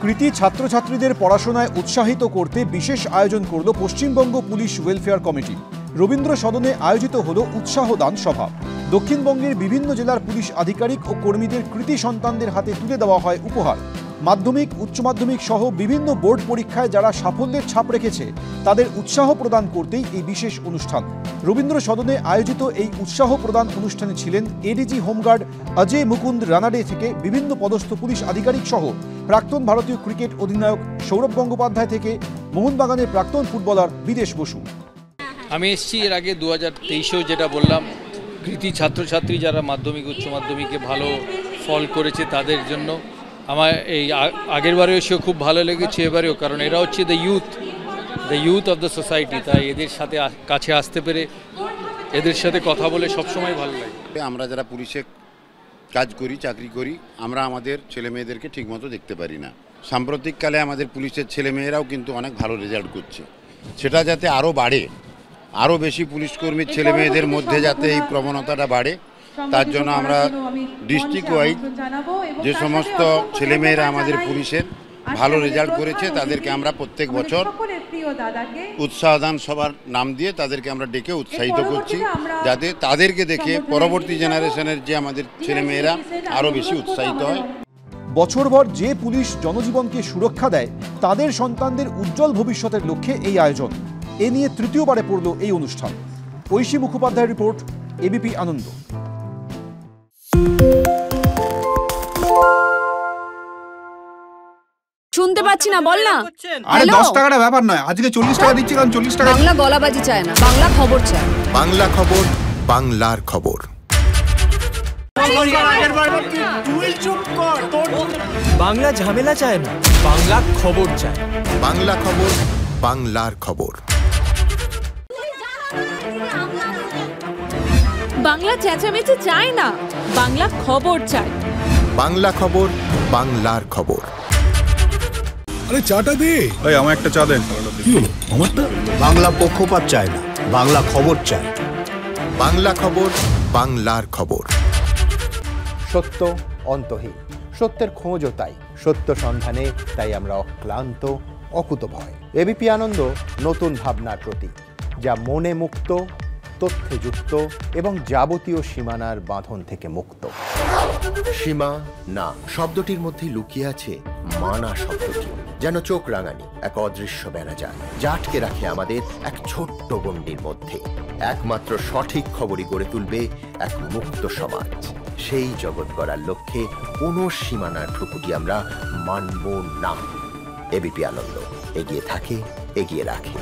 কৃতি ছাত্রছাত্রীদের পড়াশোনায় উৎসাহিত করতে বিশেষ আয়োজন করল Paschimbanga police welfare committee. Rabindra Sadan আয়োজিত হল উৎসাহদান সভা। দক্ষিণবঙ্গের বিভিন্ন জেলার পুলিশ আধিকারিক ও কর্মীদের কৃতি সন্তানদের হাতে তুলে দেওয়া হয় উপহার। মাধ্যমিক, উচ্চ মাধ্যমিক সহ বিভিন্ন বোর্ড পরীক্ষায় যারা সাফল্যের ছাপ রেখেছে তাদের উৎসাহ প্রদান করতেই এই বিশেষ অনুষ্ঠান। রবীন্দ্র সদনে আয়োজিত এই উৎসাহ প্রদান অনুষ্ঠানে ছিলেন এডিজি হোমগার্ড অজয় মুকুন্দ রানাডে থেকে বিভিন্ন পদস্থ পুলিশ আধিকারিক সহ প্রাক্তন ভারতীয় ক্রিকেট অধিনায়ক সৌরভ গঙ্গোপাধ্যায় থেকে মোহনবাগানের প্রাক্তন ফুটবলার বিদেশ বসু। আমি এসেছি এর আগে 2023-এও যেটা বললাম, কৃতি ছাত্রছাত্রী যারা মাধ্যমিক উচ্চ মাধ্যমিকে ভালো ফল করেছে তাদের জন্য। আমার এই আগের বারে এসেও খুব ভালো লেগেছে, এবারেও, কারণ এরা হচ্ছে the youth of the society. তাই এদের সাথে কাছে আসতে পেরে এদের সাথে কথা বলে সবসময় ভালো লাগে। আমরা যারা পুলিশে কাজ করি, চাকরি করি, আমরা আমাদের ছেলে মেয়েদেরকে ঠিকমতো দেখতে পারি না। সাম্প্রতিককালে আমাদের পুলিশের ছেলে মেয়েরাও কিন্তু অনেক ভালো রেজাল্ট করছে। সেটা যাতে আরও বাড়ে, আরও বেশি পুলিশকর্মীর ছেলে মেয়েদের মধ্যে যাতে এই প্রবণতাটা বাড়ে, তার জন্য আমরা ডিস্ট্রিক্ট ওয়াইজ যে সমস্ত ছেলেমেয়েরা আমাদের পুলিশের ভালো রেজাল্ট করেছে তাদেরকে আমরা প্রত্যেক বছর উৎসাহদান সভার নাম দিয়ে তাদেরকে আমরা ডেকে উৎসাহিত করছি, যাতে তাদেরকে দেখে পরবর্তী জেনারেশনের যে আমাদের ছেলেমেয়েরা আরও বেশি উৎসাহিত হয়। বছরভর যে পুলিশ জনজীবনকে সুরক্ষা দেয় তাদের সন্তানদের উজ্জ্বল ভবিষ্যতের লক্ষ্যে এই আয়োজন। এ নিয়ে তৃতীয়বারে পড়ল এই অনুষ্ঠান। ঐশী মুখোপাধ্যায়ের রিপোর্ট, এবিপি আনন্দ। শুনতে পাচ্ছি না, বল না। আরে 10 টাকাটা ব্যাপার নয়, আজকে 40 টাকা দিচ্ছি, কারণ 40 টাকা। বাংলা গলাবাজি চায় না, বাংলা খবর চায়। বাংলা খবর, বাংলার খবর। বাংলা ঝামেলা চায় না, বাংলা খবর চায়। বাংলা খবর, বাংলার খবর। বাংলা চেঁচামেচি চায় না, বাংলা খবর চায়। বাংলা খবর, বাংলার খবর। আরে চাটা দে। এই আমার একটা চা দেন। কি হলো আমারটা? বাংলা পক্ষপাত চায় না, বাংলা খবর চায়। বাংলা খবর, বাংলার খবর। সত্য অন্তহীন, সত্যের খোঁজও তাই, সত্য সন্ধানে তাই আমরা অক্লান্ত, অকুতভয়। এবিপি আনন্দ নতুন ভাবনার প্রতীক, যা মনে মুক্ত, তথ্যে যুক্ত এবং যাবতীয় সীমানার বাঁধন থেকে মুক্ত। সীমা না শব্দটির মধ্যে লুকিয়ে আছে মানা শব্দটি, যেন চোখ রাঙানি এক অদৃশ্য বেড়াজাল, যা আটকে রাখে আমাদের এক ছোট্ট গণ্ডির মধ্যে। একমাত্র সঠিক খবরই গড়ে তুলবে এক মুক্ত সমাজ। সেই জগৎ গড়ার লক্ষ্যে কোনো সীমানার ঠুকুটি আমরা মানব না। এবিপি আনন্দ এগিয়ে থাকে, এগিয়ে রাখে।